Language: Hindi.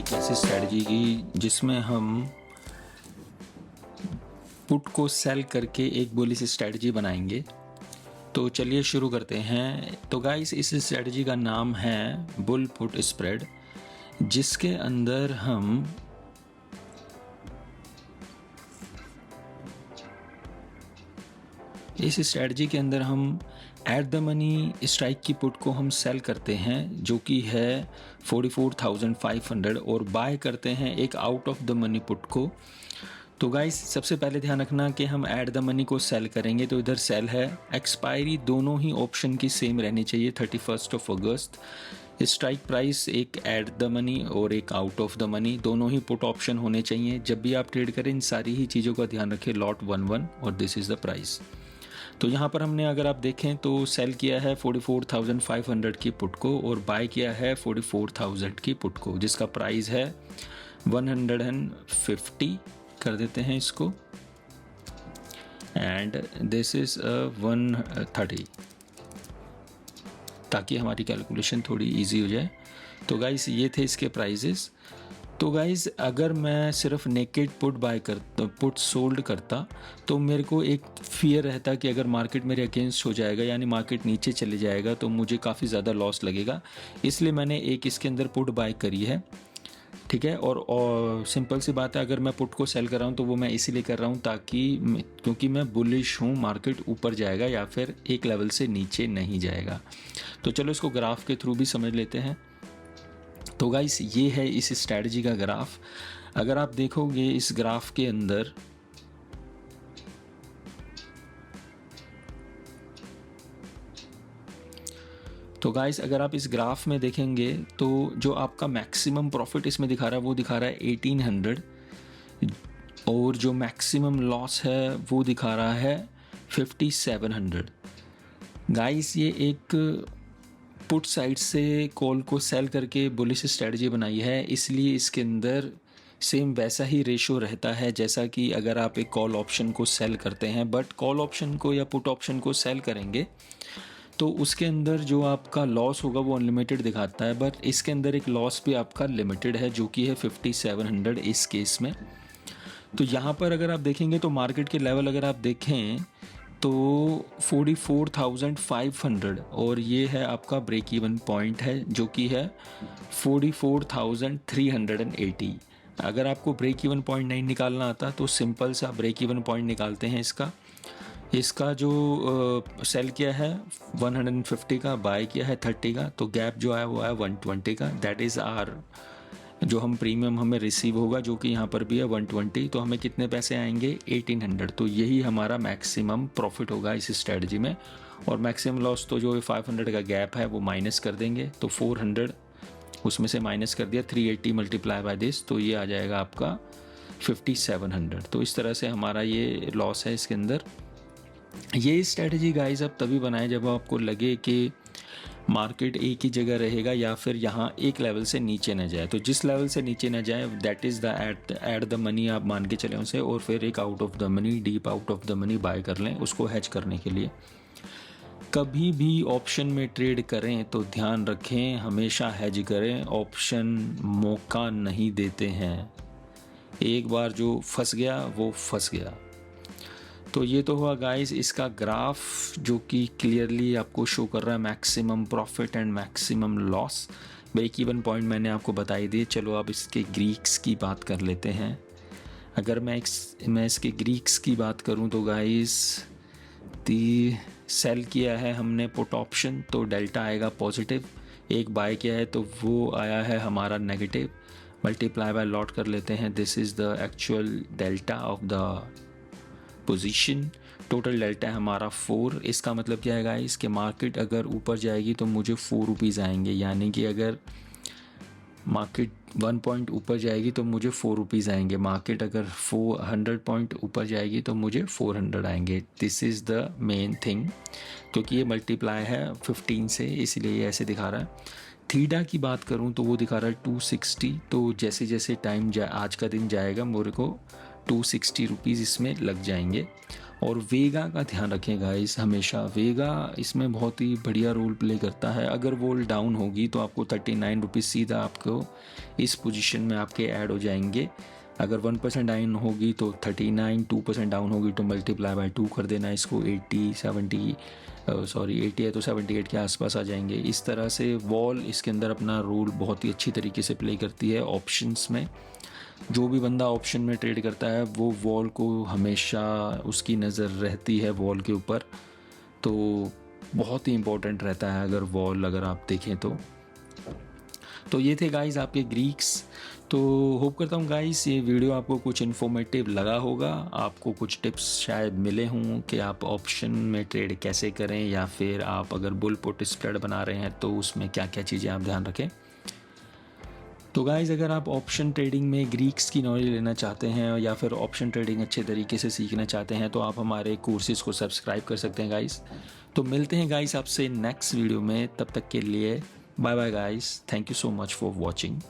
ऐसी स्ट्रेटजी की जिसमें हम पुट को सेल करके एक बुलिश स्ट्रेटजी बनाएंगे। तो चलिए शुरू करते हैं। तो गाइस, इस स्ट्रेटजी का नाम है बुल पुट स्प्रेड, जिसके अंदर हम इस स्ट्रेटजी के अंदर हम एट द मनी स्ट्राइक की पुट को हम सेल करते हैं, जो कि है 44,500, और बाय करते हैं एक out of the money put को। तो गाइस, सबसे पहले ध्यान रखना कि हम एट द मनी को सेल करेंगे तो इधर सेल है। एक्सपायरी दोनों ही ऑप्शन की सेम रहनी चाहिए, 31 अगस्त। स्ट्राइक प्राइस एक एट द मनी और एक आउट ऑफ द मनी, दोनों ही पुट ऑप्शन होने चाहिए। जब भी आप ट्रेड करें इन सारी ही चीज़ों का ध्यान रखें। लॉट 11 और दिस इज़ द प्राइस। तो यहाँ पर हमने अगर आप देखें तो सेल किया है 44,500 की पुट को और बाय किया है 44,000 की पुट को, जिसका प्राइस है 150 कर देते हैं इसको, एंड दिस इज 130, ताकि हमारी कैलकुलेशन थोड़ी इजी हो जाए। तो गाइस, ये थे इसके प्राइजेस। तो गाइस, अगर मैं सिर्फ नेकेड पुट बाय करता, पुट सोल्ड करता, तो मेरे को एक फियर रहता कि अगर मार्केट मेरे अगेंस्ट हो जाएगा, यानी मार्केट नीचे चले जाएगा, तो मुझे काफ़ी ज़्यादा लॉस लगेगा। इसलिए मैंने एक इसके अंदर पुट बाय करी है, ठीक है। और सिंपल सी बात है, अगर मैं पुट को सेल कर रहा हूँ तो वो मैं इसीलिए कर रहा हूँ क्योंकि मैं बुलिश हूँ, मार्केट ऊपर जाएगा या फिर एक लेवल से नीचे नहीं जाएगा। तो चलो इसको ग्राफ के थ्रू भी समझ लेते हैं। तो गाइस, ये है इस स्ट्रैटेजी का ग्राफ। अगर आप देखोगे इस ग्राफ के अंदर, तो गाइस अगर आप इस ग्राफ में देखेंगे तो जो आपका मैक्सिमम प्रॉफिट इसमें दिखा रहा है वो दिखा रहा है 1800, और जो मैक्सिमम लॉस है वो दिखा रहा है 5700। गाइस, ये एक पुट साइड से कॉल को सेल करके बुलिश स्ट्रेटजी बनाई है, इसलिए इसके अंदर सेम वैसा ही रेशो रहता है जैसा कि अगर आप एक कॉल ऑप्शन को सेल करते हैं। बट कॉल ऑप्शन को या पुट ऑप्शन को सेल करेंगे तो उसके अंदर जो आपका लॉस होगा वो अनलिमिटेड दिखाता है, बट इसके अंदर एक लॉस भी आपका लिमिटेड है, जो कि है 5700 इस केस में। तो यहाँ पर अगर आप देखेंगे तो मार्केट के लेवल अगर आप देखें तो 44,500, और ये है आपका ब्रेक इवन पॉइंट है, जो कि है 44,380। अगर आपको ब्रेक इवन पॉइंट नहीं निकालना आता तो सिंपल सा ब्रेक इवन पॉइंट निकालते हैं इसका जो सेल किया है 150 का, बाय किया है 30 का, तो गैप जो है वो है 120 का। दैट इज़ आर जो हम प्रीमियम हमें रिसीव होगा, जो कि यहाँ पर भी है 120। तो हमें कितने पैसे आएंगे? 1800। तो यही हमारा मैक्सिमम प्रॉफिट होगा इस स्ट्रेटजी में। और मैक्सिमम लॉस तो जो 500 का गैप है वो माइनस कर देंगे, तो 400 उसमें से माइनस कर दिया, 380 मल्टीप्लाई बाय दिस, तो ये आ जाएगा आपका 5700। तो इस तरह से हमारा ये लॉस है इसके अंदर। ये स्ट्रेटजी गाइस आप तभी बनाए जब आपको लगे कि मार्केट एक ही जगह रहेगा या फिर यहाँ एक लेवल से नीचे न जाए। तो जिस लेवल से नीचे न जाए that is the at the money आप मान के चले उसे, और फिर एक out of the money, deep out of the money by कर लें उसको हैच करने के लिए। कभी भी ऑप्शन में ट्रेड करें तो ध्यान रखें हमेशा हैज करें, ऑप्शन मौका नहीं देते हैं। एक बार जो फंस गया वो फंस गया। तो ये तो हुआ गाइस इसका ग्राफ, जो कि क्लियरली आपको शो कर रहा है maximum profit and maximum loss. Break even point मैंने आपको बताई दी। चलो अब इसके ग्रीक्स की बात कर लेते हैं। अगर मैं इसके ग्रीक्स की बात करूं तो गाइस सेल किया है हमने पुट ऑप्शन, तो डेल्टा आएगा पॉजिटिव। एक बाय किया है तो वो आया है हमारा नेगेटिव, मल्टीप्लाई बाय लॉट कर लेते हैं। This is the actual delta of the position. Total delta है हमारा 4। इसका मतलब क्या है गाइस, कि मार्केट अगर ऊपर जाएगी तो मुझे 4 रुपीज़ आएंगे, यानी कि अगर मार्केट 1 पॉइंट ऊपर जाएगी तो मुझे 4 रुपीज़ आएंगे। मार्केट अगर 400 पॉइंट ऊपर जाएगी तो मुझे 400 आएंगे। This is the main thing, क्योंकि ये मल्टीप्लाई है 15 से, इसलिए ये ऐसे दिखा रहा है। थीटा की बात करूँ तो वो दिखा रहा है 260। तो जैसे जैसे टाइम आज का दिन जाएगा मेरे को 260 रुपीज़ इसमें लग जाएंगे। और वेगा का ध्यान रखें गाइस, हमेशा वेगा इसमें बहुत ही बढ़िया रोल प्ले करता है। अगर वॉल डाउन होगी तो आपको 39 रुपीज़ सीधा आपको इस पोजीशन में आपके ऐड हो जाएंगे। अगर 1% डाउन होगी तो 39, 2% डाउन होगी तो मल्टीप्लाई बाय 2 कर देना इसको। 80 है तो 78 के आसपास आ जाएंगे। इस तरह से वॉल इसके अंदर अपना रोल बहुत ही अच्छी तरीके से प्ले करती है ऑप्शंस में। जो भी बंदा ऑप्शन में ट्रेड करता है वो वॉल को हमेशा उसकी नज़र रहती है वॉल के ऊपर, तो बहुत ही इम्पोर्टेंट रहता है अगर वॉल अगर आप देखें तो ये थे गाइस आपके ग्रीक्स। तो होप करता हूँ गाइस ये वीडियो आपको कुछ इन्फॉर्मेटिव लगा होगा, आपको कुछ टिप्स शायद मिले हों कि आप ऑप्शन में ट्रेड कैसे करें, या फिर आप अगर बुल पुट स्प्रेड बना रहे हैं तो उसमें क्या क्या चीज़ें आप ध्यान रखें। तो गाइज़ अगर आप ऑप्शन ट्रेडिंग में ग्रीक्स की नॉलेज लेना चाहते हैं या फिर ऑप्शन ट्रेडिंग अच्छे तरीके से सीखना चाहते हैं तो आप हमारे कोर्सेज़ को सब्सक्राइब कर सकते हैं गाइज़। तो मिलते हैं गाइज़ आपसे नेक्स्ट वीडियो में, तब तक के लिए bye bye guys, thank you so much for watching.